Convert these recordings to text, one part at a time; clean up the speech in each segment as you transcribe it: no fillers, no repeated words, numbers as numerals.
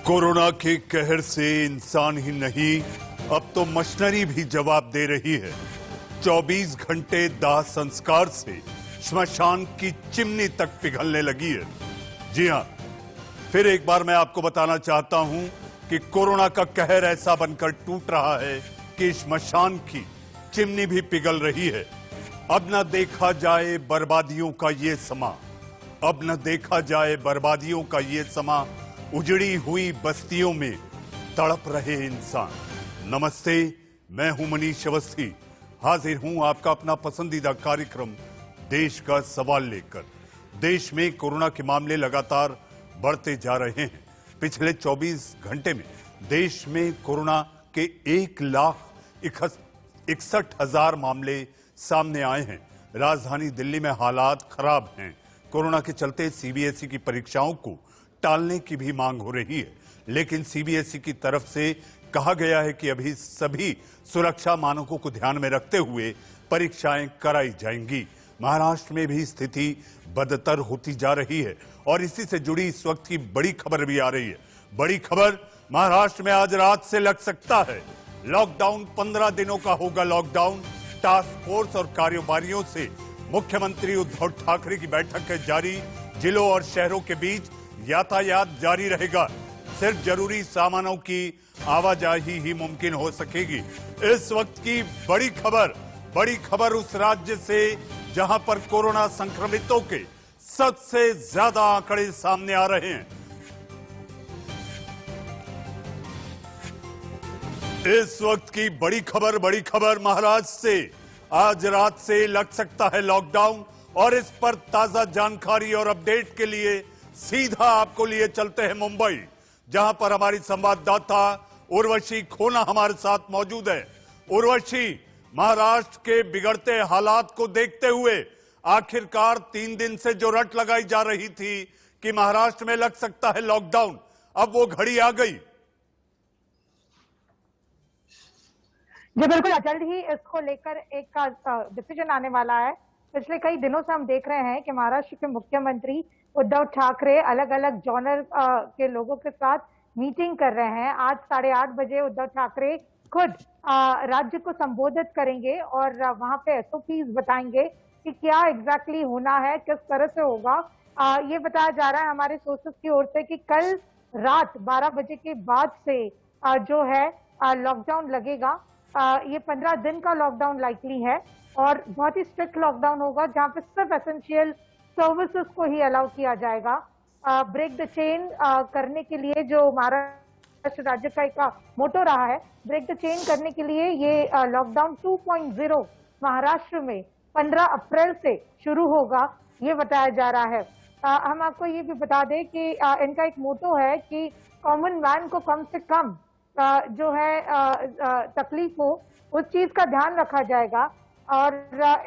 Corona के कहर से इंसान ही नहीं, अब तो मशीनरी भी जवाब दे रही है। 24 घंटे दाह संस्कार से श्मशान की चिमनी तक पिघलने लगी है। जी हां, फिर एक बार मैं आपको बताना चाहता हूं कि कोरोना का कहर ऐसा बनकर टूट रहा है कि श्मशान की चिमनी भी पिघल रही है। अब न देखा जाए बर्बादियों का ये समा, अब न देखा जाए बर्बादियों का ये समा, उजड़ी हुई बस्तियों में तड़प रहे इंसान। नमस्ते, मैं हूं मनीष अवस्थी, हाजिर हूं आपका अपना पसंदीदा कार्यक्रम देश का सवाल लेकर। देश में कोरोना के मामले लगातार बढ़ते जा रहे हैं। पिछले 24 घंटे में देश में कोरोना के 1,61,000 मामले सामने आए हैं। राजधानी दिल्ली में हालात खराब हैं। कोरोना के चलते सीबीएसई की परीक्षाओं को टालने की भी मांग हो रही है, लेकिन सीबीएसई की तरफ से कहा गया है कि अभी सभी सुरक्षा मानकों को ध्यान में रखते हुए परीक्षाएं कराई जाएंगी। महाराष्ट्र में भी स्थिति बदतर होती जा रही है और इसी से जुड़ी इस वक्त की बड़ी खबर भी आ रही है। बड़ी खबर, महाराष्ट्र में आज रात से लग सकता है लॉकडाउन। 15 दिनों का होगा लॉकडाउन। टास्क फोर्स और कारोबारियों से मुख्यमंत्री उद्धव ठाकरे की बैठक है जारी। जिलों और शहरों के बीच यातायात जारी रहेगा। सिर्फ जरूरी सामानों की आवाजाही ही मुमकिन हो सकेगी। इस वक्त की बड़ी खबर उस राज्य से जहां पर कोरोना संक्रमितों के सबसे ज्यादा आंकड़े सामने आ रहे हैं। इस वक्त की बड़ी खबर महाराष्ट्र से आज रात से लग सकता है लॉकडाउन। और इस पर ताजा जानकारी और अपडेट के लिए सीधा आपको लिए चलते हैं मुंबई, जहां पर हमारी संवाददाता उर्वशी खोना हमारे साथ मौजूद है। उर्वशी, महाराष्ट्र के बिगड़ते हालात को देखते हुए आखिरकार 3 दिन से जो रट लगाई जा रही थी कि महाराष्ट्र में लग सकता है लॉकडाउन, अब वो घड़ी आ गई। जी बिल्कुल, जल्द ही इसको लेकर एक डिसीजन आने वाला है। पिछले कई दिनों से हम देख रहे हैं कि महाराष्ट्र के मुख्यमंत्री उद्धव ठाकरे अलग अलग जॉनर के लोगों के साथ मीटिंग कर रहे हैं। आज 8:30 बजे उद्धव ठाकरे खुद राज्य को संबोधित करेंगे और वहां पे एसओपीज बताएंगे कि क्या एग्जैक्टली होना है, किस तरह से होगा। ये बताया जा रहा है हमारे सोर्सेस की ओर से कि कल रात 12 बजे के बाद से जो है लॉकडाउन लगेगा। ये 15 दिन का लॉकडाउन लाइकली है और बहुत ही स्ट्रिक्ट लॉकडाउन होगा, जहां पे सिर्फ एसेंशियल सर्विसेज को ही अलाउ किया जाएगा। ब्रेक द चेन करने के लिए जो महाराष्ट्र राज्य का एक मोटो रहा है, ब्रेक द चेन करने के लिए ये लॉकडाउन 2.0 महाराष्ट्र में 15 अप्रैल से शुरू होगा, ये बताया जा रहा है। हम आपको ये भी बता दें कि इनका एक मोटो है कि कॉमन मैन को कम से कम जो है तकलीफ हो, उस चीज का ध्यान रखा जाएगा। और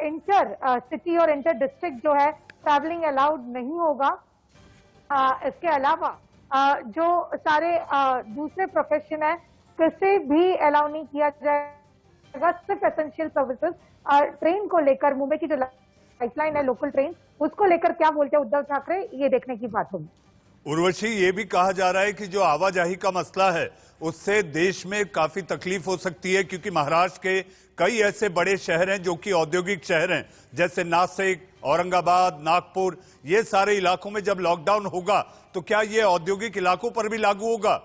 इंटर सिटी और इंटर डिस्ट्रिक्ट जो है ट्रैवलिंग अलाउड नहीं होगा। इसके अलावा जो सारे दूसरे प्रोफेशन है, किसी भी अलाउ नहीं किया जाएगा, सिर्फ एसेंशियल सर्विसेज। ट्रेन को लेकर मुंबई की जो लाइफलाइन है लोकल ट्रेन, उसको लेकर क्या बोलते हैं उद्धव ठाकरे, ये देखने की बात होगी। उर्वशी, ये भी कहा जा रहा है कि जो आवाजाही का मसला है उससे देश में काफी तकलीफ हो सकती है, क्योंकि महाराष्ट्र के कई ऐसे बड़े शहर हैं जो कि औद्योगिक शहर हैं, जैसे नासिक, औरंगाबाद, नागपुर। ये सारे इलाकों में जब लॉकडाउन होगा तो क्या ये औद्योगिक इलाकों पर भी लागू होगा?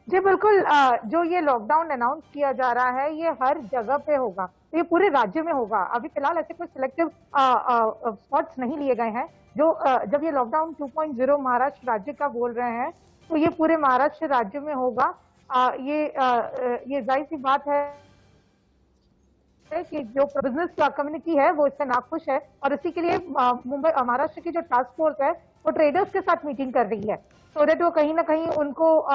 जी बिल्कुल, जो ये लॉकडाउन अनाउंस किया जा रहा है ये हर जगह पे होगा, तो ये पूरे राज्य में होगा। अभी फिलहाल ऐसे कोई सिलेक्टिव स्पॉट्स नहीं लिए गए हैं। जो जब ये लॉकडाउन 2.0 महाराष्ट्र राज्य का बोल रहे हैं तो ये पूरे महाराष्ट्र राज्य में होगा। ये जाहिर सी बात है कि जो बिजनेस कम्युनिटी है वो इससे नाखुश है और इसी के लिए मुंबई महाराष्ट्र की जो टास्क फोर्स है वो ट्रेडर्स के साथ मीटिंग कर रही है, सो दैट वो कहीं ना कहीं उनको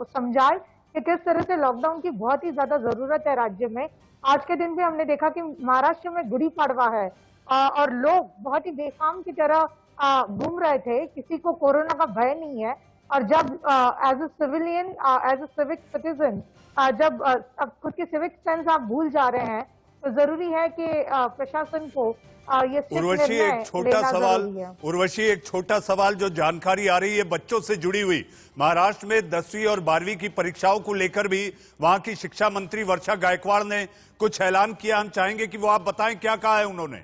समझाए कि किस तरह से लॉकडाउन की बहुत ही ज्यादा जरूरत है राज्य में। आज के दिन भी हमने देखा कि महाराष्ट्र में गुड़ी पड़वा है और लोग बहुत ही बेखाम की तरह घूम रहे थे, किसी को कोरोना का भय नहीं है। और जब as a civilian, as a civic citizen, जब अब खुद के सिविक सेंस आप भूल जा रहे हैं तो जरूरी है कि प्रशासन को ये स्थित उर्वशी निर्णय एक छोटा लेना सवाल, जरूरी है। उर्वशी एक छोटा सवाल, जो जानकारी आ रही है बच्चों से जुड़ी हुई, महाराष्ट्र में 10वीं और 12वीं की परीक्षाओं को लेकर भी वहां की शिक्षा मंत्री वर्षा गायकवाड़ ने कुछ ऐलान किया। हम चाहेंगे कि वो आप बताएं क्या कहा है उन्होंने।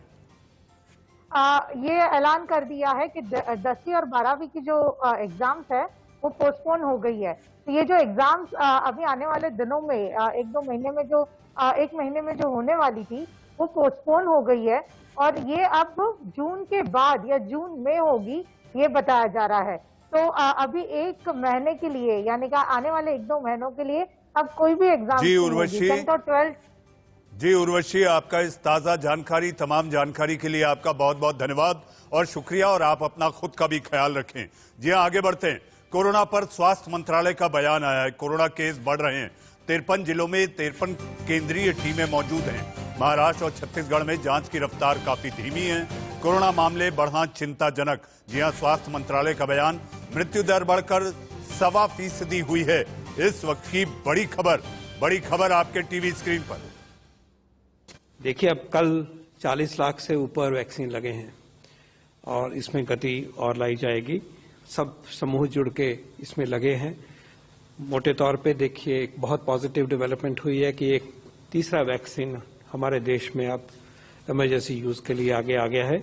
ये ऐलान कर दिया है कि 10वीं और 12वीं की जो एग्जाम्स है वो पोस्टपोन हो गई है। तो ये जो एग्जाम्स अभी आने वाले दिनों में एक महीने में जो होने वाली थी वो पोस्टपोन हो गई है और ये अब जून के बाद या जून में होगी, ये बताया जा रहा है। तो अभी एक महीने के लिए, यानी कि आने वाले 1-2 महीनों के लिए अब कोई भी एग्जाम जी नहीं उर्वशी, होगी। 10th और 12th। जी उर्वशी, आपका इस ताजा जानकारी, तमाम जानकारी के लिए आपका बहुत बहुत धन्यवाद और शुक्रिया, और आप अपना खुद का भी ख्याल रखें। जी हाँ, आगे बढ़ते हैं। कोरोना पर स्वास्थ्य मंत्रालय का बयान आया है। कोरोना केस बढ़ रहे हैं। 53 जिलों में 53 केंद्रीय टीमें मौजूद हैं। महाराष्ट्र और छत्तीसगढ़ में जांच की रफ्तार काफी धीमी है। कोरोना मामले बढ़ना चिंताजनक। जी हां, स्वास्थ्य मंत्रालय का बयान। मृत्यु दर बढ़कर 1.25% हुई है। इस वक्त की बड़ी खबर आपके टीवी स्क्रीन पर। देखिए, अब कल 40 लाख से ऊपर वैक्सीन लगे हैं और इसमें गति और लाई जाएगी। सब समूह जुड़ के इसमें लगे हैं। मोटे तौर पे देखिए, एक बहुत पॉजिटिव डेवलपमेंट हुई है कि एक तीसरा वैक्सीन हमारे देश में अब इमरजेंसी यूज के लिए आगे आ गया है।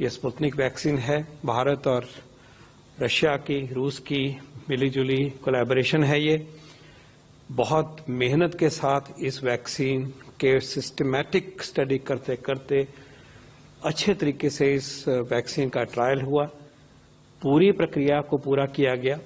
ये स्पुतनिक वैक्सीन है। भारत और रशिया की, रूस की मिलीजुली कोलैबोरेशन है। ये बहुत मेहनत के साथ इस वैक्सीन के सिस्टमैटिक स्टडी करते करते अच्छे तरीके से इस वैक्सीन का ट्रायल हुआ। पूरी प्रक्रिया को पूरा किया गया।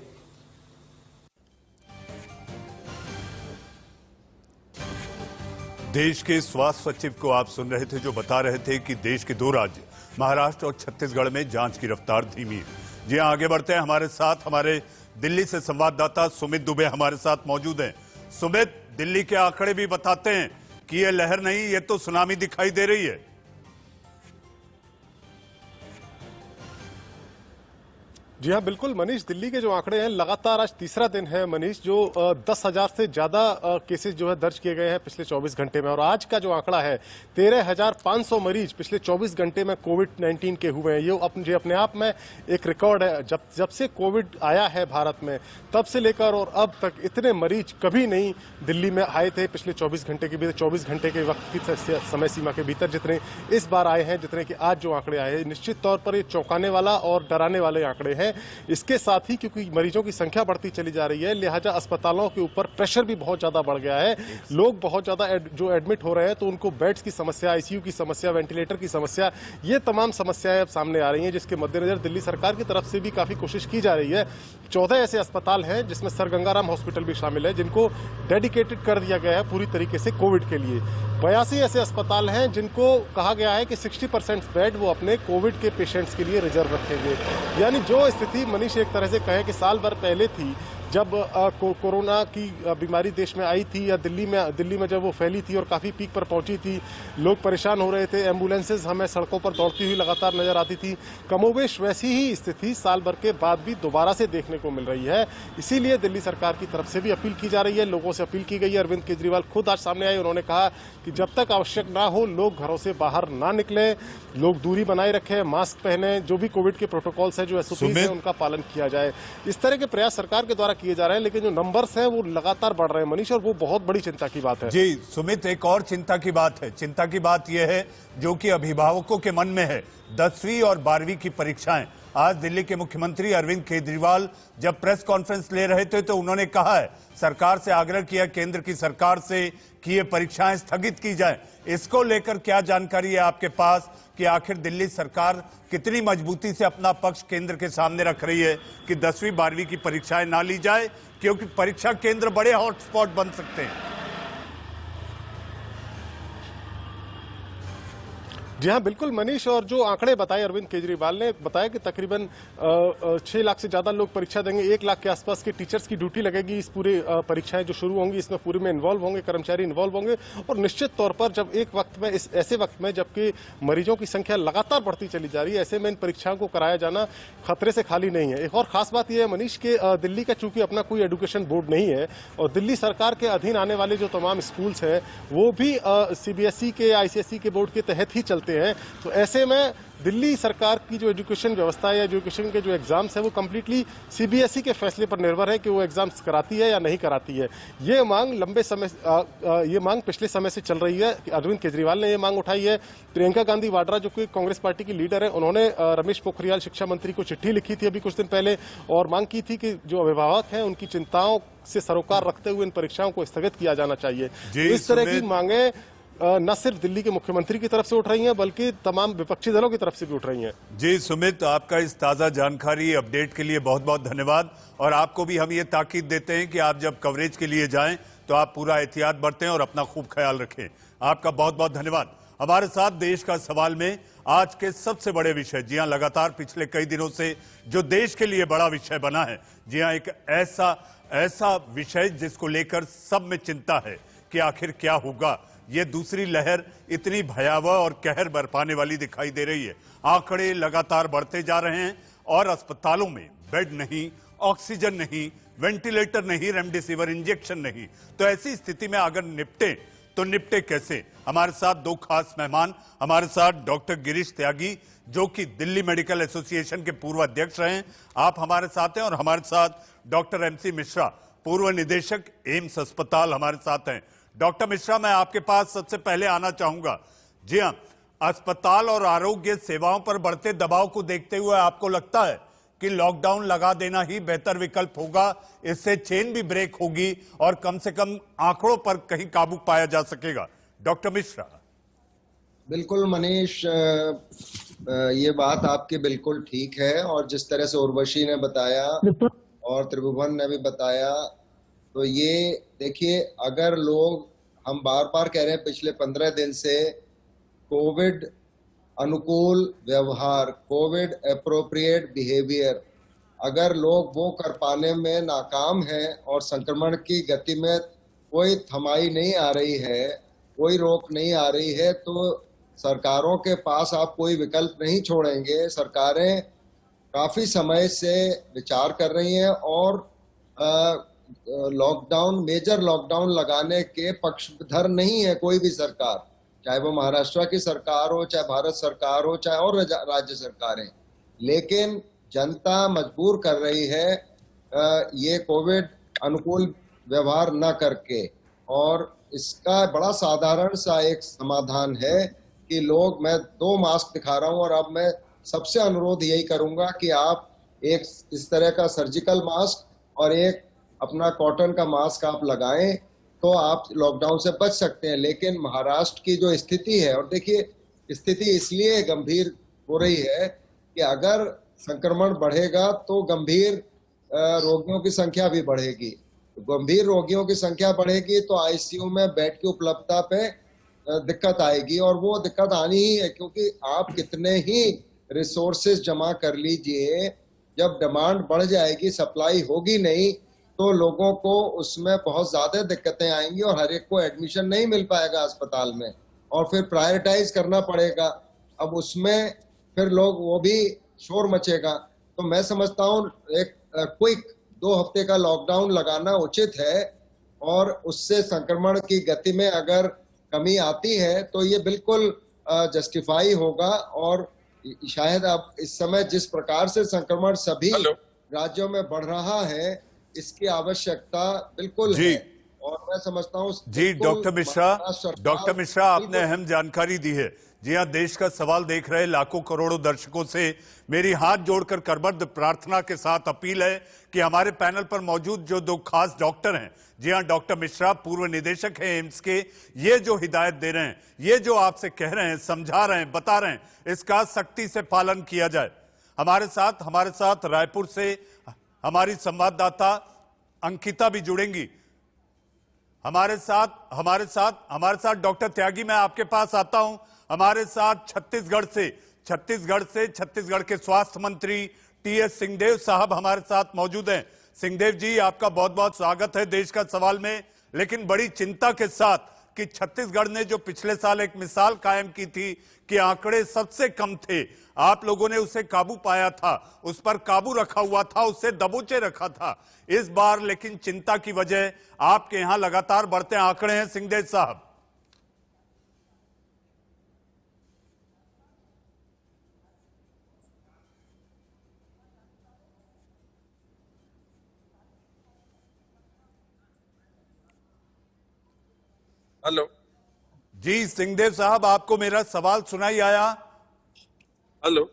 देश के स्वास्थ्य सचिव को आप सुन रहे थे, जो बता रहे थे कि देश के 2 राज्य महाराष्ट्र और छत्तीसगढ़ में जांच की रफ्तार धीमी है। जी हां, आगे बढ़ते हैं। हमारे साथ हमारे दिल्ली से संवाददाता सुमित दुबे हमारे साथ मौजूद हैं। सुमित, दिल्ली के आंकड़े भी बताते हैं कि ये लहर नहीं, ये तो सुनामी दिखाई दे रही है। जी हाँ, बिल्कुल मनीष, दिल्ली के जो आंकड़े हैं, लगातार आज तीसरा दिन है मनीष, जो 10,000 से ज्यादा केसेस जो है दर्ज किए गए हैं पिछले 24 घंटे में। और आज का जो आंकड़ा है, 13,500 मरीज पिछले 24 घंटे में कोविड-19 के हुए हैं। ये अपने आप में एक रिकॉर्ड है। जब से कोविड आया है भारत में, तब से लेकर और अब तक इतने मरीज कभी नहीं दिल्ली में आए थे पिछले 24 घंटे के भीतर, 24 घंटे के वक्त की समय सीमा के भीतर, जितने इस बार आए हैं, जितने कि आज जो आंकड़े आए हैं। निश्चित तौर पर ये चौंकाने वाला और डराने वाले आंकड़े हैं। इसके साथ ही क्योंकि मरीजों की संख्या बढ़ती चली जा रही है, लिहाजा अस्पतालों के ऊपर प्रेशर भी बहुत ज्यादा बढ़ गया है। लोग बहुत ज्यादा जो एडमिट हो रहे हैं, तो उनको बेड्स की समस्या, आईसीयू की समस्या, वेंटिलेटर की समस्या, ये तमाम समस्याएं अब सामने आ रही हैं, जिसके मद्देनजर दिल्ली सरकार की तरफ से भी काफी कोशिश की जा रही है। 14 ऐसे अस्पताल हैं, जिसमें सर गंगाराम हॉस्पिटल भी शामिल है, जिनको डेडिकेटेड कर दिया गया है पूरी तरीके से कोविड के लिए। 82 ऐसे अस्पताल हैं जिनको कहा गया है कि 60% बेड वो अपने कोविड के पेशेंट्स के लिए रिजर्व रखेंगे। यानी जो स्थिति मनीष एक तरह से कहे कि साल भर पहले थी, जब कोरोना की बीमारी देश में आई थी, या दिल्ली में जब वो फैली थी और काफी पीक पर पहुंची थी, लोग परेशान हो रहे थे, एम्बुलेंसेज हमें सड़कों पर दौड़ती हुई लगातार नजर आती थी। कमोबेश वैसी ही स्थिति साल भर के बाद भी दोबारा से देखने को मिल रही है। इसीलिए दिल्ली सरकार की तरफ से भी अपील की जा रही है, लोगों से अपील की गई है। अरविंद केजरीवाल खुद आज सामने आए, उन्होंने कहा कि जब तक आवश्यक ना हो, लोग घरों से बाहर ना निकले, लोग दूरी बनाए रखें, मास्क पहने, जो भी कोविड के प्रोटोकॉल्स है, जो एसओपीज है, उनका पालन किया जाए। इस तरह के प्रयास सरकार के द्वारा किए जा रहे हैं, लेकिन जो नंबर्स हैं वो लगातार बढ़ रहे हैं मनीष, और वो बहुत बड़ी चिंता की बात है। जी सुमित, एक और चिंता की बात है। चिंता की बात यह है, जो कि अभिभावकों के मन में है, 10वीं और 12वीं की परीक्षाएं। आज दिल्ली के मुख्यमंत्री अरविंद केजरीवाल जब प्रेस कॉन्फ्रेंस ले रहे थे, तो उन्होंने कहा है, सरकार से आग्रह किया, केंद्र की सरकार से, कि ये परीक्षाएं स्थगित की जाए। इसको लेकर क्या जानकारी है आपके पास कि आखिर दिल्ली सरकार कितनी मजबूती से अपना पक्ष केंद्र के सामने रख रही है कि 10वीं 12वीं की परीक्षाएं ना ली जाए, क्योंकि परीक्षा केंद्र बड़े हॉटस्पॉट बन सकते हैं। जी हाँ, बिल्कुल मनीष, और जो आंकड़े बताए अरविंद केजरीवाल ने बताया कि तकरीबन 6 लाख से ज्यादा लोग परीक्षा देंगे, 1 लाख के आसपास के टीचर्स की ड्यूटी लगेगी। इस पूरे परीक्षाएं जो शुरू होंगी इसमें पूरे में इन्वॉल्व होंगे, कर्मचारी इन्वॉल्व होंगे। और निश्चित तौर पर जब एक वक्त में ऐसे वक्त में जबकि मरीजों की संख्या लगातार बढ़ती चली जा रही है, ऐसे में इन परीक्षाओं को कराया जाना खतरे से खाली नहीं है। एक और खास बात यह है मनीष के दिल्ली का चूंकि अपना कोई एजुकेशन बोर्ड नहीं है और दिल्ली सरकार के अधीन आने वाले जो तमाम स्कूल्स हैं वो भी सीबीएसई के, आईसीएसई के बोर्ड के तहत ही चलते हैं। तो ऐसे में दिल्ली सरकार की जो एजुकेशन व्यवस्था है या एजुकेशन के जो एग्जाम्स है वो कंप्लीटली सीबीएसई के फैसले पर निर्भर है कि वो एग्जाम्स कराती है या नहीं कराती है। ये मांग ये मांग पिछले समय से चल रही है। अरविंद केजरीवाल ने ये मांग उठाई है। प्रियंका गांधी वाड्रा जो कि कांग्रेस पार्टी की लीडर है, उन्होंने रमेश पोखरियाल शिक्षा मंत्री को चिट्ठी लिखी थी अभी कुछ दिन पहले और मांग की थी कि जो अभिभावक हैं उनकी चिंताओं से सरोकार रखते हुए इन परीक्षाओं को स्थगित किया जाना चाहिए। इस तरह की मांगे न सिर्फ दिल्ली के मुख्यमंत्री की तरफ से उठ रही हैं बल्कि तमाम विपक्षी दलों की तरफ से भी उठ रही हैं। जी सुमित, आपका इस ताजा जानकारी अपडेट के लिए बहुत बहुत धन्यवाद। और आपको भी हम ये ताकीद देते हैं कि आप जब कवरेज के लिए जाएं तो आप पूरा एहतियात बरतें और अपना खूब ख्याल रखें। आपका बहुत बहुत धन्यवाद। हमारे साथ देश का सवाल में आज के सबसे बड़े विषय, जी हां, लगातार पिछले कई दिनों से जो देश के लिए बड़ा विषय बना है, जी हां, एक ऐसा विषय जिसको लेकर सब में चिंता है कि आखिर क्या होगा। ये दूसरी लहर इतनी भयावह और कहर बरपाने वाली दिखाई दे रही है। आंकड़े लगातार बढ़ते जा रहे हैं और अस्पतालों में बेड नहीं, ऑक्सीजन नहीं, वेंटिलेटर नहीं, रेमडेसिविर इंजेक्शन नहीं। तो ऐसी स्थिति में अगर निपटे तो निपटे कैसे? हमारे साथ दो खास मेहमान, हमारे साथ डॉक्टर गिरीश त्यागी जो कि दिल्ली मेडिकल एसोसिएशन के पूर्व अध्यक्ष रहे, आप हमारे साथ हैं, और हमारे साथ डॉक्टर एमसी मिश्रा, पूर्व निदेशक एम्स अस्पताल, हमारे साथ हैं। डॉक्टर मिश्रा, मैं आपके पास सबसे पहले आना चाहूंगा। जी हां, अस्पताल और आरोग्य सेवाओं पर बढ़ते दबाव को देखते हुए आपको लगता है कि लॉकडाउन लगा देना ही बेहतर विकल्प होगा? इससे चेन भी ब्रेक होगी और कम से कम आंकड़ों पर कहीं काबू पाया जा सकेगा। डॉक्टर मिश्रा। बिल्कुल मनीष, ये बात आपकी बिल्कुल ठीक है। और जिस तरह से उर्वशी ने बताया और त्रिभुवन ने भी बताया, तो ये देखिए, अगर लोग, हम बार बार कह रहे हैं पिछले 15 दिन से, कोविड अनुकूल व्यवहार, कोविड एप्रोप्रिएट बिहेवियर, अगर लोग वो कर पाने में नाकाम हैं और संक्रमण की गति में कोई थमाई नहीं आ रही है, कोई रोक नहीं आ रही है, तो सरकारों के पास आप कोई विकल्प नहीं छोड़ेंगे। सरकारें काफी समय से विचार कर रही हैं और लॉकडाउन, मेजर लॉकडाउन लगाने के पक्षधर नहीं है कोई भी सरकार, चाहे वो महाराष्ट्र की सरकार हो, चाहे भारत सरकार हो, चाहे और राज्य सरकारें। लेकिन जनता मजबूर कर रही है ये कोविड अनुकूल व्यवहार न करके। और इसका बड़ा साधारण सा एक समाधान है कि लोग, मैं 2 मास्क दिखा रहा हूं और अब मैं सबसे अनुरोध यही करूंगा कि आप एक इस तरह का सर्जिकल मास्क और एक अपना कॉटन का मास्क आप लगाएं तो आप लॉकडाउन से बच सकते हैं। लेकिन महाराष्ट्र की जो स्थिति है, और देखिए स्थिति इसलिए गंभीर हो रही है कि अगर संक्रमण बढ़ेगा तो गंभीर रोगियों की संख्या भी बढ़ेगी। गंभीर रोगियों की संख्या बढ़ेगी तो आईसीयू में बेड की उपलब्धता पे दिक्कत आएगी, और वो दिक्कत आनी ही है, क्योंकि आप कितने ही रिसोर्सेज जमा कर लीजिए, जब डिमांड बढ़ जाएगी, सप्लाई होगी नहीं, तो लोगों को उसमें बहुत ज्यादा दिक्कतें आएंगी और हर एक को एडमिशन नहीं मिल पाएगा अस्पताल में, और फिर प्रायोरिटाइज करना पड़ेगा। अब उसमें फिर लोग, वो भी शोर मचेगा। तो मैं समझता हूँ एक क्विक 2 हफ्ते का लॉकडाउन लगाना उचित है, और उससे संक्रमण की गति में अगर कमी आती है तो ये बिल्कुल जस्टिफाई होगा। और शायद अब इस समय जिस प्रकार से संक्रमण सभी राज्यों में बढ़ रहा है, इसकी आवश्यकता बिल्कुल है। और मैं समझता हूँ जी डॉक्टर मिश्रा, आपने अहम जानकारी दी है। जी हाँ, देश का सवाल देख रहे लाखों करोड़ों दर्शकों से मेरी हाथ जोड़कर करबद्ध प्रार्थना के साथ अपील है कि हमारे पैनल पर मौजूद जो 2 खास डॉक्टर हैं, जी हाँ, डॉक्टर मिश्रा पूर्व निदेशक हैं एम्स के, ये जो हिदायत दे रहे हैं, ये जो आपसे कह रहे हैं, समझा रहे हैं, बता रहे हैं, इसका सख्ती से पालन किया जाए। हमारे साथ रायपुर से हमारी संवाददाता अंकिता भी जुड़ेंगी। हमारे साथ डॉक्टर त्यागी, मैं आपके पास आता हूं। हमारे साथ छत्तीसगढ़ के स्वास्थ्य मंत्री टीएस सिंहदेव साहब हमारे साथ मौजूद हैं। सिंहदेव जी, आपका बहुत बहुत स्वागत है देश का सवाल में। लेकिन बड़ी चिंता के साथ कि छत्तीसगढ़ ने जो पिछले साल एक मिसाल कायम की थी कि आंकड़े सबसे कम थे, आप लोगों ने उसे काबू पाया था, उस पर काबू रखा हुआ था, उससे दबोचे रखा था। इस बार लेकिन चिंता की वजह आपके यहां लगातार बढ़ते आंकड़े हैं। सिंहदेव साहब, हेलो जी सिंहदेव साहब, आपको मेरा सवाल सुनाई आया? Hello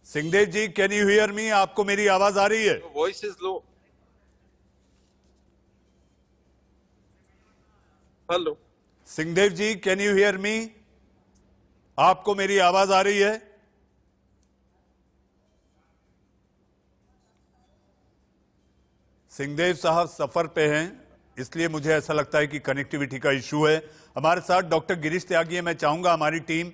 Singhdev ji, can you hear me? आपको मेरी आवाज आ रही है? Voice is low. Hello Singhdev ji, can you hear me? आपको मेरी आवाज आ रही है? सिंहदेव साहब सफर पे हैं, इसलिए मुझे ऐसा लगता है कि कनेक्टिविटी का इशू है। हमारे साथ डॉक्टर गिरीश त्यागी है। मैं चाहूंगा हमारी टीम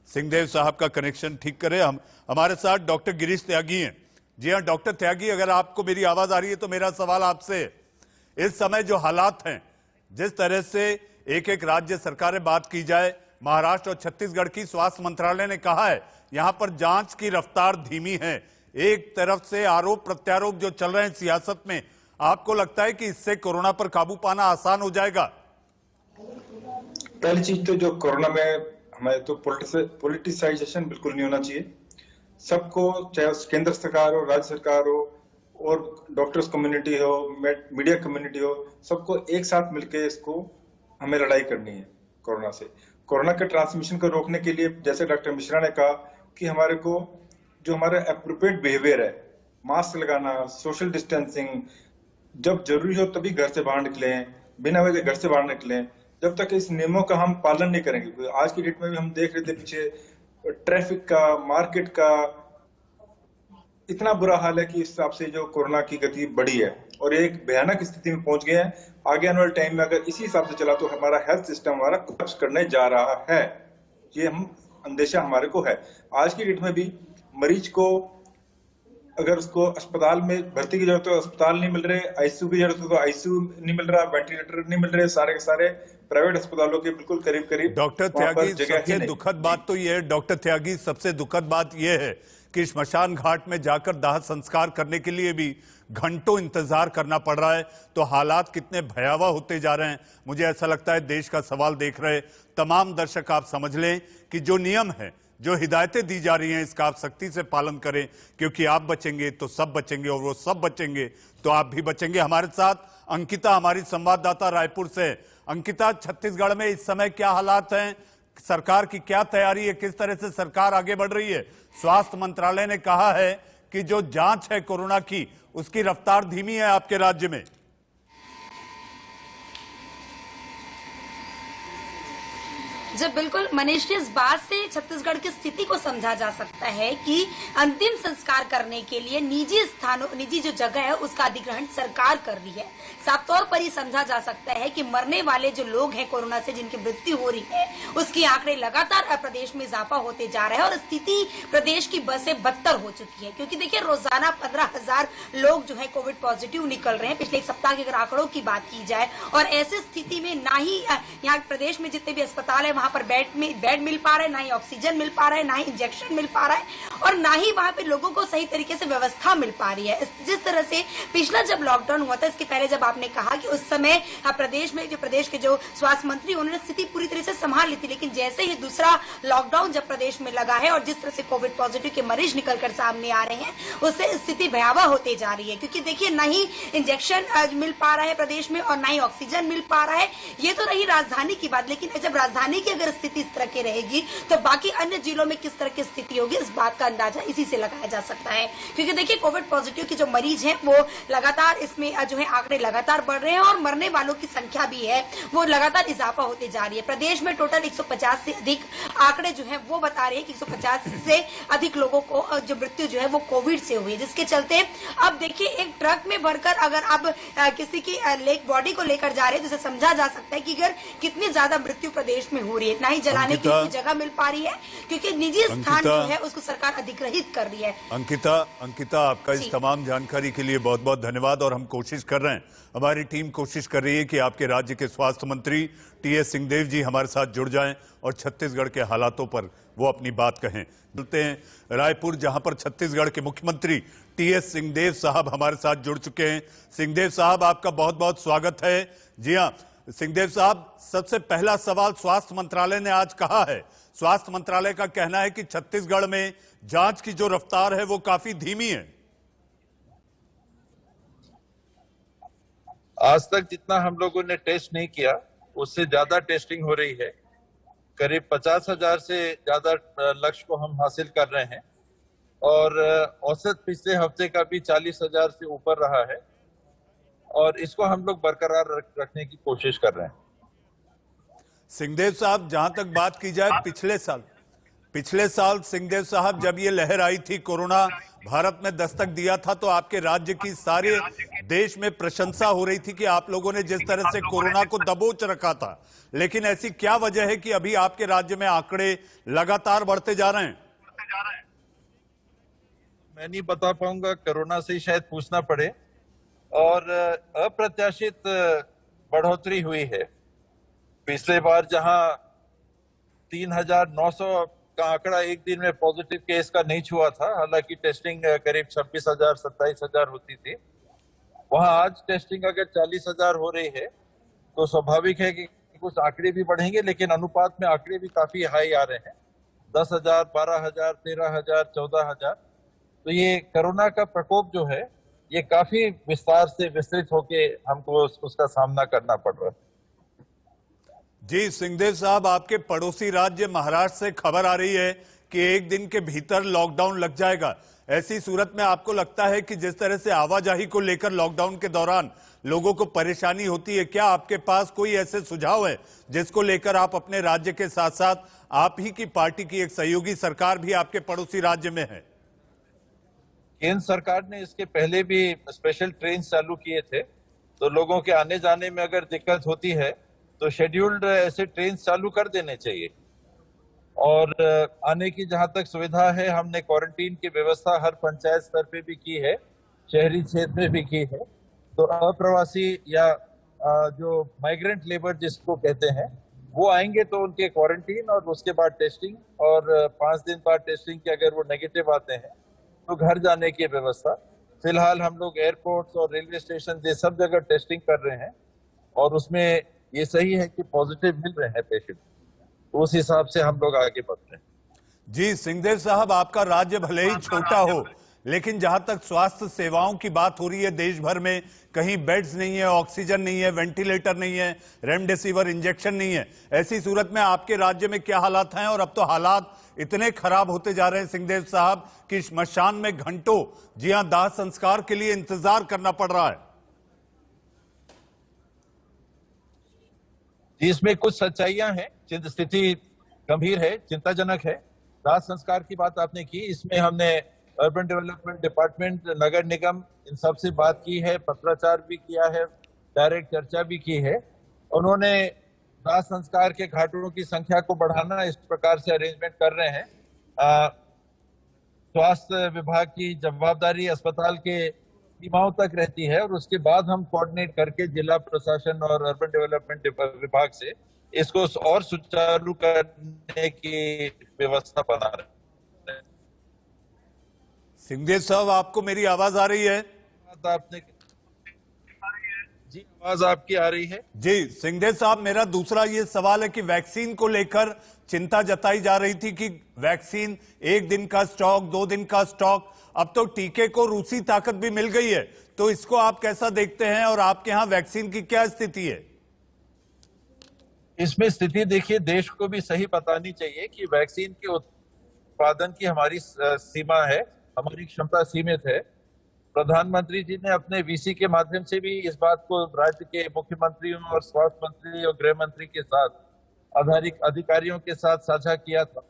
सिंहदेव साहब का कनेक्शन ठीक करे। हमारे साथ डॉक्टर गिरीश त्यागी हैं। जी हां डॉक्टर त्यागी, अगर आपको मेरी आवाज आ रही है तो मेरा सवाल आपसे, इस समय जो हालात हैं, जिस तरह से एक एक राज्य सरकारें बात की जाए, महाराष्ट्र और छत्तीसगढ़ की स्वास्थ्य मंत्रालय ने कहा है यहां पर जांच की रफ्तार धीमी है। एक तरफ से आरोप प्रत्यारोप जो चल रहे हैं सियासत में, आपको लगता है कि इससे कोरोना पर काबू पाना आसान हो जाएगा? पहली चीज तो जो कोरोना में हमारे तो पॉलिटिसाइजेशन बिल्कुल नहीं होना चाहिए। सबको, चाहे केंद्र सरकार हो, राज्य सरकार हो और डॉक्टर्स कम्युनिटी हो, मीडिया कम्युनिटी हो, सबको एक साथ मिलकर इसको हमें लड़ाई करनी है कोरोना से। कोरोना के ट्रांसमिशन को रोकने के लिए, जैसे डॉक्टर मिश्रा ने कहा कि हमारे को जो हमारा एप्रोप्रिएट बिहेवियर है, मास्क लगाना, सोशल डिस्टेंसिंग, जब जरूरी हो तभी घर से बाहर निकलें, बिना वजह घर से बाहर निकलें। जब तक इस नियमों का हम पालन नहीं करेंगे, आज की डेट में भी हम देख रहे थे पीछे ट्रैफिक का, मार्केट का इतना बुरा हाल है कि इस हिसाब से जो कोरोना की गति बढ़ी है और एक भयानक स्थिति में पहुंच गए हैं। आगे आने वाले टाइम में अगर इसी हिसाब से चला तो हमारा हेल्थ सिस्टम हमारा कोलैप्स करने जा रहा है। ये हम अंदेशा हमारे को है। आज की डेट में भी मरीज को अगर उसको अस्पताल में भर्ती की जरूरत है तो अस्पताल नहीं मिल रहे, आईसीयू की जरूरत है तो आईसीयू नहीं मिल रहा, वेंटिलेटर नहीं मिल रहे, सारे के सारे प्राइवेट अस्पतालों के बिल्कुल करीब करीब। डॉक्टर त्यागी, सबसे दुखद बात तो यह है, डॉक्टर त्यागी, सबसे दुखद बात यह है कि श्मशान घाट में जाकर दाह संस्कार करने के लिए भी घंटों इंतजार करना पड़ रहा है। तो हालात कितने भयावह होते जा रहे हैं। मुझे ऐसा लगता है देश का सवाल देख रहे तमाम दर्शक आप समझ लें कि जो नियम है, जो हिदायतें दी जा रही हैं, इसका आप सख्ती से पालन करें, क्योंकि आप बचेंगे तो सब बचेंगे और वो सब बचेंगे तो आप भी बचेंगे। हमारे साथ अंकिता, हमारी संवाददाता रायपुर से। अंकिता, छत्तीसगढ़ में इस समय क्या हालात हैं? सरकार की क्या तैयारी है? किस तरह से सरकार आगे बढ़ रही है? स्वास्थ्य मंत्रालय ने कहा है कि जो जांच है कोरोना की, उसकी रफ्तार धीमी है आपके राज्य में। जब बिल्कुल मनीष जी, इस बात से छत्तीसगढ़ की स्थिति को समझा जा सकता है कि अंतिम संस्कार करने के लिए निजी जो जगह है उसका अधिग्रहण सरकार कर रही है। साफ तौर पर ही समझा जा सकता है कि मरने वाले जो लोग हैं कोरोना से, जिनकी मृत्यु हो रही है, उसकी आंकड़े लगातार प्रदेश में इजाफा होते जा रहा है और स्थिति प्रदेश की बद से बदतर हो चुकी है। क्योंकि देखिए, रोजाना 15,000 लोग जो है कोविड पॉजिटिव निकल रहे हैं पिछले एक सप्ताह के अगर आंकड़ों की बात की जाए। और ऐसी स्थिति में ना ही यहाँ प्रदेश में जितने भी अस्पताल है वहां पर बेड मिल पा रहा है, ना ही ऑक्सीजन मिल पा रहा है, ना ही इंजेक्शन मिल पा रहा है और ना ही वहां पे लोगों को सही तरीके से व्यवस्था मिल पा रही है। जिस तरह से पिछला जब लॉकडाउन हुआ था, इसके पहले जब आपने कहा कि उस समय प्रदेश में जो प्रदेश के जो स्वास्थ्य मंत्री, उन्होंने स्थिति पूरी तरह से संभाल ली थी। लेकिन जैसे ही दूसरा लॉकडाउन जब प्रदेश में लगा है और जिस तरह से कोविड पॉजिटिव के मरीज निकलकर सामने आ रहे हैं, उससे स्थिति भयावह होते जा रही है। क्योंकि देखिए, ना ही इंजेक्शन मिल पा रहा है प्रदेश में और ना ही ऑक्सीजन मिल पा रहा है। ये तो रही राजधानी की बात, लेकिन जब राजधानी की अगर स्थिति इस तरह की रहेगी तो बाकी अन्य जिलों में किस तरह की स्थिति होगी, इस बात का अंदाजा इसी से लगाया जा सकता है। क्योंकि देखिए कोविड पॉजिटिव के जो मरीज हैं वो लगातार इसमें जो है आंकड़े लगातार बढ़ रहे हैं और मरने वालों की संख्या भी है वो लगातार इजाफा होते जा रही है। प्रदेश में टोटल 150 से अधिक आंकड़े जो है वो बता रहे हैं कि 150 से अधिक लोगों को जो मृत्यु जो है वो कोविड से हुई है, जिसके चलते अब देखिए एक ट्रक में भरकर अगर आप किसी की बॉडी को लेकर जा रहे हैं तो इसे समझा जा सकता है कि अगर कितनी ज्यादा मृत्यु प्रदेश में हो रही है, ना ही जलाने की कोई जगह मिल पा रही है क्योंकि निजी स्थान जो है उसको सरकार अधिग्रहित कर रही है। अंकिता आपका इस तमाम जानकारी के लिए बहुत बहुत धन्यवाद। और हम कोशिश कर रहे हैं, हमारी टीम कोशिश कर रही है कि आपके राज्य के स्वास्थ्य मंत्री टीएस सिंहदेव जी हमारे साथ जुड़ जाएं और छत्तीसगढ़ के हालातों पर वो अपनी बात कहें। चलते हैं रायपुर, जहां पर छत्तीसगढ़ के मुख्यमंत्री टीएस सिंहदेव साहब हमारे साथ जुड़ चुके हैं। सिंहदेव साहब आपका बहुत बहुत स्वागत है। जी हां सिंहदेव साहब, सबसे पहला सवाल, स्वास्थ्य मंत्रालय ने आज कहा है, स्वास्थ्य मंत्रालय का कहना है कि छत्तीसगढ़ में जांच की जो रफ्तार है वो काफी धीमी है। आज तक जितना हम लोगों ने टेस्ट नहीं किया उससे ज्यादा टेस्टिंग हो रही है। करीब 50,000 से ज्यादा लक्ष्य को हम हासिल कर रहे हैं और औसत पिछले हफ्ते का भी 40,000 से ऊपर रहा है और इसको हम लोग बरकरार रखने की कोशिश कर रहे हैं। सिंहदेव साहब, जहां तक बात की जाए पिछले साल सिंहदेव साहब जब ये लहर आई थी, कोरोना भारत में दस्तक दिया था, तो आपके राज्य की सारे देश में प्रशंसा हो रही थी कि आप लोगों ने जिस तरह से कोरोना को दबोच रखा था। लेकिन ऐसी क्या वजह है कि अभी आपके राज्य में आंकड़े लगातार बढ़ते जा रहे हैं? मैं नहीं बता पाऊंगा, कोरोना से ही शायद पूछना पड़े। और अप्रत्याशित बढ़ोतरी हुई है। पिछले बार जहां 3,900 का आंकड़ा एक दिन में पॉजिटिव केस का नहीं छुआ था, हालांकि टेस्टिंग करीब 26,000 27,000 होती थी, वहां आज टेस्टिंग अगर 40,000 हो रही है तो स्वाभाविक है कि कुछ आंकड़े भी बढ़ेंगे, लेकिन अनुपात में आंकड़े भी काफी हाई आ रहे हैं, 10,000 12,000 13,000 14,000। तो ये कोरोना का प्रकोप जो है ये काफी विस्तार से विस्तृत होके हमको उसका सामना करना पड़ रहा है। जी सिंहदेव साहब, आपके पड़ोसी राज्य महाराष्ट्र से खबर आ रही है कि एक दिन के भीतर लॉकडाउन लग जाएगा। ऐसी सूरत में आपको लगता है कि जिस तरह से आवाजाही को लेकर लॉकडाउन के दौरान लोगों को परेशानी होती है, क्या आपके पास कोई ऐसे सुझाव है जिसको लेकर आप अपने राज्य के साथ साथ आप ही की पार्टी की एक सहयोगी सरकार भी आपके पड़ोसी राज्य में है? केंद्र सरकार ने इसके पहले भी स्पेशल ट्रेन चालू किए थे, तो लोगों के आने जाने में अगर दिक्कत होती है तो शेड्यूल्ड ऐसे ट्रेन चालू कर देने चाहिए। और आने की जहां तक सुविधा है, हमने क्वारंटीन की व्यवस्था हर पंचायत स्तर पे भी की है, शहरी क्षेत्र में भी की है। तो अप्रवासी या जो माइग्रेंट लेबर जिसको कहते हैं वो आएंगे तो उनके क्वारंटीन और उसके बाद टेस्टिंग, और 5 दिन बाद टेस्टिंग के अगर वो नेगेटिव आते हैं तो घर जाने की व्यवस्था। फिलहाल हम लोग एयरपोर्ट्स और रेलवे स्टेशन ये सब जगह टेस्टिंग कर रहे हैं और उसमें ये सही है कि पॉजिटिव मिल रहे हैं पेशेंट, तो उस हिसाब से हम लोग आगे बढ़ रहे हैं। जी सिंहदेव साहब, आपका राज्य भले ही छोटा हो, लेकिन जहां तक स्वास्थ्य सेवाओं की बात हो रही है, देश भर में कहीं बेड्स नहीं है, ऑक्सीजन नहीं है, वेंटिलेटर नहीं है, रेमडेसिविर इंजेक्शन नहीं है। ऐसी सूरत में आपके राज्य में क्या हालात हैं? और अब तो हालात इतने खराब होते जा रहे हैं सिंहदेव साहब कि श्मशान में घंटों, जी हां, दाह संस्कार के लिए इंतजार करना पड़ रहा है। इसमें कुछ सच्चाइयां हैं, स्थिति गंभीर है, चिंताजनक है। दाह संस्कार की बात आपने की, इसमें हमने अर्बन डेवलपमेंट डिपार्टमेंट, नगर निगम, इन सब से बात की है, पत्राचार भी किया है, डायरेक्ट चर्चा भी की है। उन्होंने दाह संस्कार के घाटों की संख्या को बढ़ाना, इस प्रकार से अरेंजमेंट कर रहे हैं। स्वास्थ्य विभाग की जवाबदारी अस्पताल के सीमाओं तक रहती है और उसके बाद हम कोऑर्डिनेट करके जिला प्रशासन और अर्बन डेवलपमेंट विभाग से इसको और सुचारू करने की व्यवस्था बना रहे हैं। सिंहदेव साहब, आपको मेरी आवाज आ रही है? आपने जी, आवाज आपकी आ रही है। जी सिंहदेव साहब, मेरा दूसरा ये सवाल है कि वैक्सीन को लेकर चिंता जताई जा रही थी कि वैक्सीन 1 दिन का स्टॉक, 2 दिन का स्टॉक, अब तो टीके को रूसी ताकत भी मिल गई है, तो इसको आप कैसा देखते हैं और आपके यहां वैक्सीन की क्या स्थिति है? इसमें स्थिति देखिए, देश को भी सही बतानी चाहिए कि वैक्सीन के उत्पादन की हमारी सीमा है, हमारी क्षमता सीमित है। प्रधानमंत्री जी ने अपने वीसी के माध्यम से भी इस बात को राज्य के मुख्यमंत्रियों और स्वास्थ्य मंत्री और गृह मंत्री के साथ आधारित अधिकारियों के साथ साझा किया था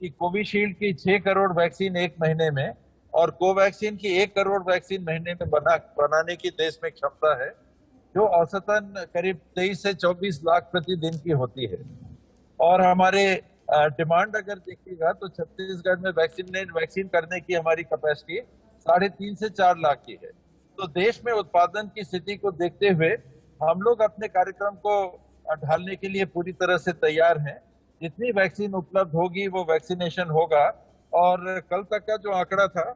कि कोविशील्ड की 6 करोड़ वैक्सीन एक महीने में और कोवैक्सीन की 1 करोड़ वैक्सीन महीने में बनाने की देश में क्षमता है, जो औसतन करीब 23 से 24 लाख प्रतिदिन की होती है। और हमारे डिमांड अगर देखिएगा तो छत्तीसगढ़ में वैक्सीन करने की हमारी कैपेसिटी 3.5 से 4 लाख की है। तो देश में उत्पादन की स्थिति को देखते हुए हम लोग अपने कार्यक्रम को ढालने के लिए पूरी तरह से तैयार हैं। जितनी वैक्सीन उपलब्ध होगी वो वैक्सीनेशन होगा। और कल तक का जो आंकड़ा था,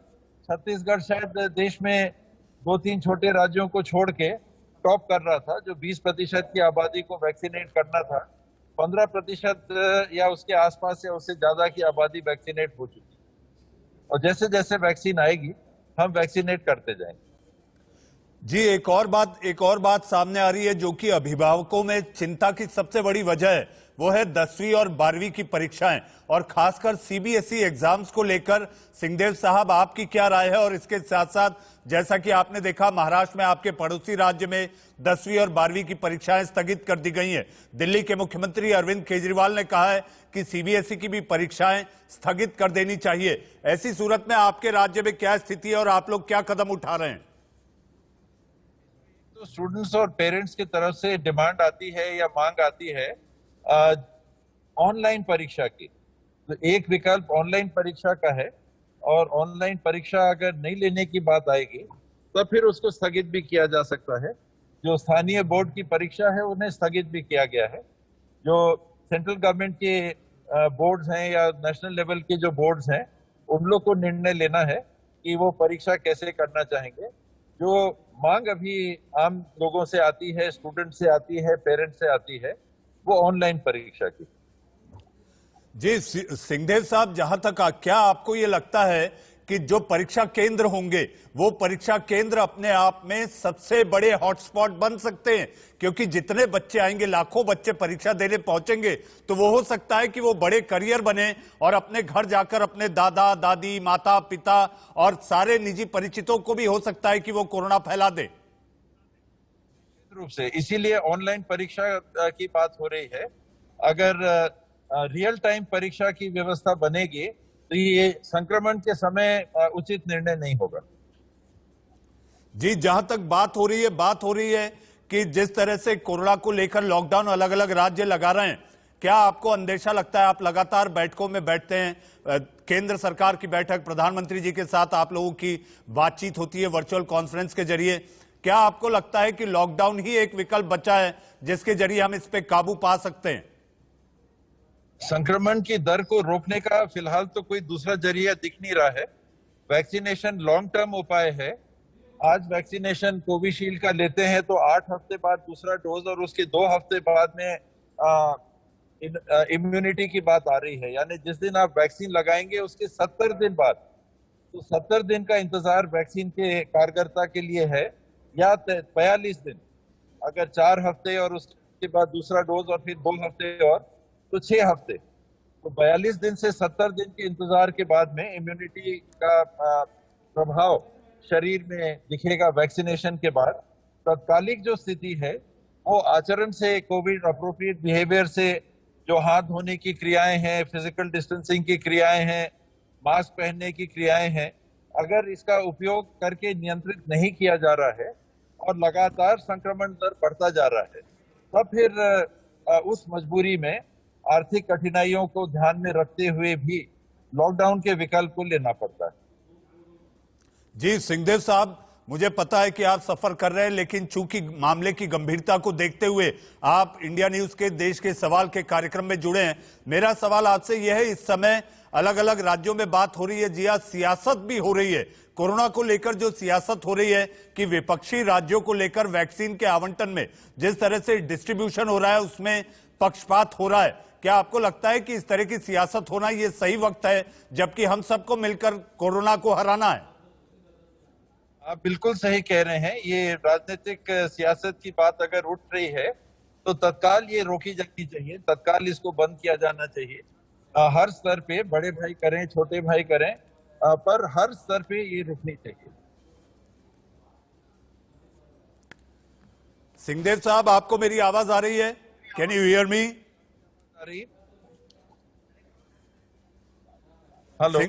छत्तीसगढ़ शायद देश में 2-3 छोटे राज्यों को छोड़ के टॉप कर रहा था, जो 20% की आबादी को वैक्सीनेट करना था। 15% या उसके आसपास या उससे ज्यादा की आबादी वैक्सीनेट हो चुकी है। और जैसे जैसे वैक्सीन आएगी हम वैक्सीनेट करते जाएंगे। जी, एक और बात सामने आ रही है जो कि अभिभावकों में चिंता की सबसे बड़ी वजह है, वो है 10वीं और 12वीं की परीक्षाएं और खासकर सीबीएसई एग्जाम्स को लेकर। सिंहदेव साहब, आपकी क्या राय है? और इसके साथ साथ जैसा कि आपने देखा, महाराष्ट्र में आपके पड़ोसी राज्य में 10वीं और 12वीं की परीक्षाएं स्थगित कर दी गई हैं। दिल्ली के मुख्यमंत्री अरविंद केजरीवाल ने कहा है कि सीबीएसई की भी परीक्षाएं स्थगित कर देनी चाहिए। ऐसी सूरत में आपके राज्य में क्या स्थिति है और आप लोग क्या कदम उठा रहे हैं? तो स्टूडेंट्स और पेरेंट्स की तरफ से डिमांड आती है या मांग आती है ऑनलाइन परीक्षा की। तो एक विकल्प ऑनलाइन परीक्षा का है और ऑनलाइन परीक्षा अगर नहीं लेने की बात आएगी तो फिर उसको स्थगित भी किया जा सकता है। जो स्थानीय बोर्ड की परीक्षा है उन्हें स्थगित भी किया गया है। जो सेंट्रल गवर्नमेंट के बोर्ड्स हैं या नेशनल लेवल के जो बोर्ड्स हैं, उन लोग को निर्णय लेना है कि वो परीक्षा कैसे करना चाहेंगे। जो मांग अभी आम लोगों से आती है, स्टूडेंट से आती है, पेरेंट्स से आती है, वो ऑनलाइन परीक्षा की। जी सिंहदेव साहब, जहां तक क्या आपको ये लगता है कि जो परीक्षा केंद्र होंगे वो परीक्षा केंद्र अपने आप में सबसे बड़े हॉटस्पॉट बन सकते हैं? क्योंकि जितने बच्चे आएंगे, लाखों बच्चे परीक्षा देने पहुंचेंगे, तो वो हो सकता है कि वो बड़े करियर बने और अपने घर जाकर अपने दादा दादी, माता पिता और सारे निजी परिचितों को भी हो सकता है कि वो कोरोना फैला दे। रूप से इसीलिए ऑनलाइन परीक्षा की बात हो रही है। अगर रियल टाइम परीक्षा की व्यवस्था बनेगी तो ये संक्रमण के समय उचित निर्णय नहीं होगा। जी, जहां तक बात हो रही है कि जिस तरह से कोरोना को लेकर लॉकडाउन अलग अलग राज्य लगा रहे हैं, क्या आपको अंदेशा लगता है? आप लगातार बैठकों में बैठते हैं, केंद्र सरकार की बैठक, प्रधानमंत्री जी के साथ आप लोगों की बातचीत होती है वर्चुअल कॉन्फ्रेंस के जरिए। क्या आपको लगता है कि लॉकडाउन ही एक विकल्प बचा है जिसके जरिए हम इस पे काबू पा सकते हैं? संक्रमण की दर को रोकने का फिलहाल तो कोई दूसरा जरिया दिख नहीं रहा है। वैक्सीनेशन लॉन्ग टर्म उपाय है। आज वैक्सीनेशन कोविशील्ड का लेते हैं तो 8 हफ्ते बाद दूसरा डोज और उसके 2 हफ्ते बाद में इम्यूनिटी की बात आ रही है। यानी जिस दिन आप वैक्सीन लगाएंगे उसके 70 दिन बाद, तो 70 दिन का इंतजार वैक्सीन के कारगरता के लिए है, या 42 दिन। अगर 4 हफ्ते और उसके बाद दूसरा डोज और फिर 2 हफ्ते और तो 6 हफ्ते। तो 42 दिन से 70 दिन के इंतजार के बाद में इम्यूनिटी का प्रभाव शरीर में दिखेगा वैक्सीनेशन के बाद। तत्कालिक जो स्थिति है वो आचरण से, कोविड अप्रोप्रिएट बिहेवियर से, जो हाथ धोने की क्रियाएं हैं, फिजिकल डिस्टेंसिंग की क्रियाएं हैं, मास्क पहनने की क्रियाएं हैं, अगर इसका उपयोग करके नियंत्रित नहीं किया जा रहा है और लगातार संक्रमण दर बढ़ता जा रहा है, तब फिर उस मजबूरी में आर्थिक कठिनाइयों को ध्यान में रखते हुए भी लॉकडाउन के विकल्प को लेना पड़ता है। जी सिंहदेव साहब, मुझे पता है कि आप सफर कर रहे हैं, लेकिन चूंकि मामले की गंभीरता को देखते हुए आप इंडिया न्यूज के देश के सवाल के कार्यक्रम में जुड़े हैं। मेरा सवाल आपसे यह है, इस समय अलग अलग राज्यों में बात हो रही है, जी हाँ, सियासत भी हो रही है। कोरोना को लेकर जो सियासत हो रही है कि विपक्षी राज्यों को लेकर वैक्सीन के आवंटन में जिस तरह से डिस्ट्रीब्यूशन हो रहा है उसमें पक्षपात हो रहा है। क्या आपको लगता है कि इस तरह की सियासत होना ये सही वक्त है, जबकि हम सबको मिलकर कोरोना को हराना है? आप बिल्कुल सही कह रहे हैं। ये राजनीतिक सियासत की बात अगर उठ रही है तो तत्काल ये रोकी जानी चाहिए, तत्काल इसको बंद किया जाना चाहिए। हर स्तर पे, बड़े भाई करें, छोटे भाई करें, पर हर स्तर पे ये रुकनी चाहिए। सिंहदेव साहब, आपको मेरी आवाज आ रही है? Can you hear me? Hello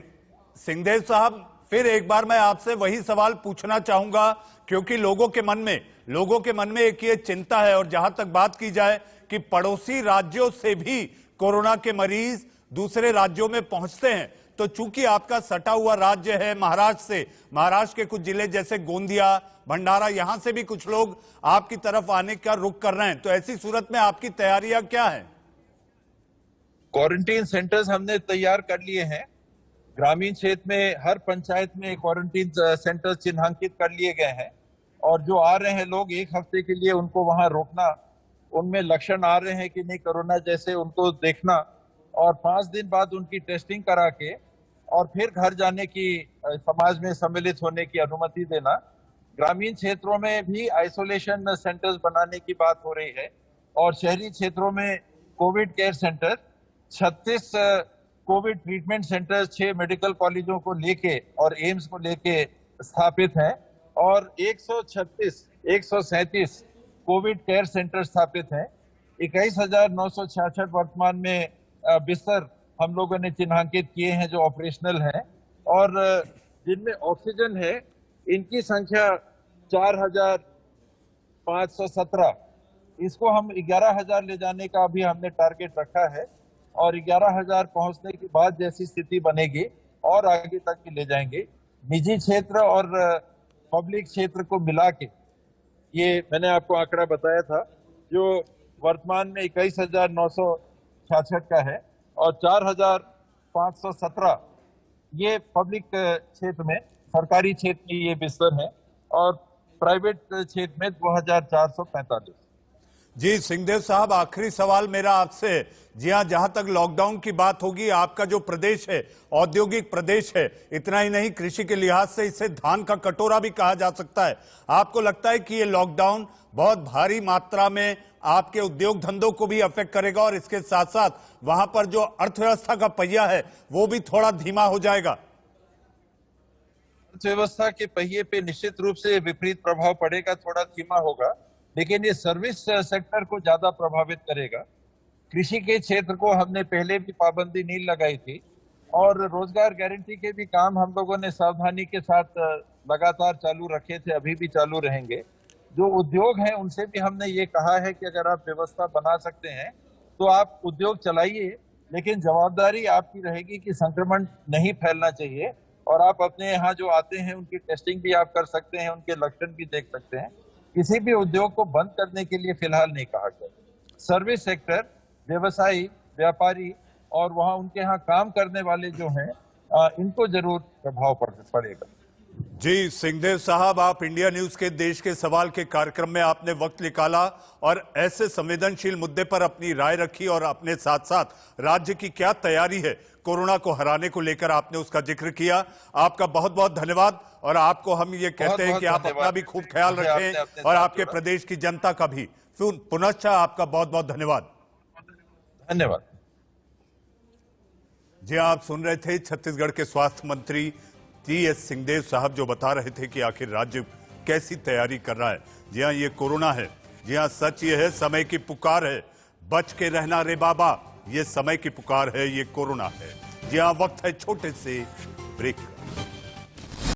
Singhdeo साहब, फिर एक बार मैं आपसे वही सवाल पूछना चाहूंगा, क्योंकि लोगों के मन में एक ये चिंता है, और जहां तक बात की जाए कि पड़ोसी राज्यों से भी कोरोना के मरीज दूसरे राज्यों में पहुंचते हैं, तो चूंकि आपका सटा हुआ राज्य है महाराष्ट्र से, महाराष्ट्र के कुछ जिले जैसे गोंदिया, भंडारा, यहां से भी कुछ लोग आपकी तरफ आने का रुख कर रहे हैं, तो ऐसी सूरत में आपकी तैयारियां क्या है? क्वारंटीन सेंटर्स हमने तैयार कर लिए हैं। ग्रामीण क्षेत्र में हर पंचायत में क्वारंटीन सेंटर चिन्हांकित कर लिए गए हैं, और जो आ रहे हैं लोग 1 हफ्ते के लिए, उनको वहां रोकना, उनमें लक्षण आ रहे हैं कि नहीं कोरोना जैसे, उनको देखना, और 5 दिन बाद उनकी टेस्टिंग करा के और फिर घर जाने की, समाज में सम्मिलित होने की अनुमति देना। ग्रामीण क्षेत्रों में भी आइसोलेशन सेंटर्स बनाने की बात हो रही है, और शहरी क्षेत्रों में Covid care centre, 36 Covid treatment centre 6 medical कॉलेजों को लेके और एम्स को लेके स्थापित हैं, और 137 कोविड केयर सेंटर स्थापित हैं। 21,966 वर्तमान में बिस्तर हम लोगों ने चिन्हांकित किए हैं जो ऑपरेशनल हैं, और जिनमें ऑक्सीजन है इनकी संख्या 4,517। इसको हम 11,000 ले जाने का अभी हमने टारगेट रखा है, और 11,000 पहुंचने के बाद जैसी स्थिति बनेगी और आगे तक ले जाएंगे। निजी क्षेत्र और पब्लिक क्षेत्र को मिला के, ये मैंने आपको आंकड़ा बताया था, जो वर्तमान में 21,966 का है, और 4,517 ये पब्लिक क्षेत्र में, सरकारी क्षेत्र में ये बिस्तर है, और प्राइवेट क्षेत्र में 2,445। जी सिंहदेव साहब, आखिरी सवाल मेरा आपसे। जी हां, जहां तक लॉकडाउन की बात होगी, आपका जो प्रदेश है औद्योगिक प्रदेश है, इतना ही नहीं कृषि के लिहाज से इसे धान का कटोरा भी कहा जा सकता है। आपको लगता है कि ये लॉकडाउन बहुत भारी मात्रा में आपके उद्योग धंधों को भी अफेक्ट करेगा, और इसके साथ साथ वहां पर जो अर्थव्यवस्था का पहिया है वो भी थोड़ा धीमा हो जाएगा? अर्थव्यवस्था के पहिए पे निश्चित रूप से विपरीत प्रभाव पड़ेगा, थोड़ा धीमा होगा, लेकिन ये सर्विस सेक्टर को ज्यादा प्रभावित करेगा। कृषि के क्षेत्र को हमने पहले भी पाबंदी नहीं लगाई थी, और रोजगार गारंटी के भी काम हम लोगों ने सावधानी के साथ लगातार चालू रखे थे, अभी भी चालू रहेंगे। जो उद्योग हैं उनसे भी हमने ये कहा है कि अगर आप व्यवस्था बना सकते हैं तो आप उद्योग चलाइए, लेकिन जवाबदारी आपकी रहेगी कि संक्रमण नहीं फैलना चाहिए, और आप अपने यहाँ जो आते हैं उनकी टेस्टिंग भी आप कर सकते हैं, उनके लक्षण भी देख सकते हैं। किसी भी उद्योग को बंद करने के लिए फिलहाल नहीं कहा गया। सर्विस सेक्टर, व्यवसायी, व्यापारी और वहाँ उनके यहाँ काम करने वाले जो हैं, इनको जरूर प्रभाव पड़ेगा। जी सिंहदेव साहब, आप इंडिया न्यूज के देश के सवाल के कार्यक्रम में आपने वक्त निकाला और ऐसे संवेदनशील मुद्दे पर अपनी राय रखी, और अपने साथ साथ राज्य की क्या तैयारी है कोरोना को हराने को लेकर आपने उसका जिक्र किया। आपका बहुत बहुत धन्यवाद, और आपको हम ये कहते हैं कि आप अपना भी खूब ख्याल रखें और आपके प्रदेश की जनता का भी। पुनश्च आपका बहुत बहुत धन्यवाद। धन्यवाद। जी आप सुन रहे थे छत्तीसगढ़ के स्वास्थ्य मंत्री टी.एस. सिंहदेव साहब, जो बता रहे थे कि आखिर राज्य कैसी तैयारी कर रहा है। जी हाँ, ये कोरोना है। जी हाँ, सच ये है, समय की पुकार है, बच के रहना रे बाबा, ये समय की पुकार है, ये कोरोना है। जी हाँ, वक्त है छोटे से ब्रेक का।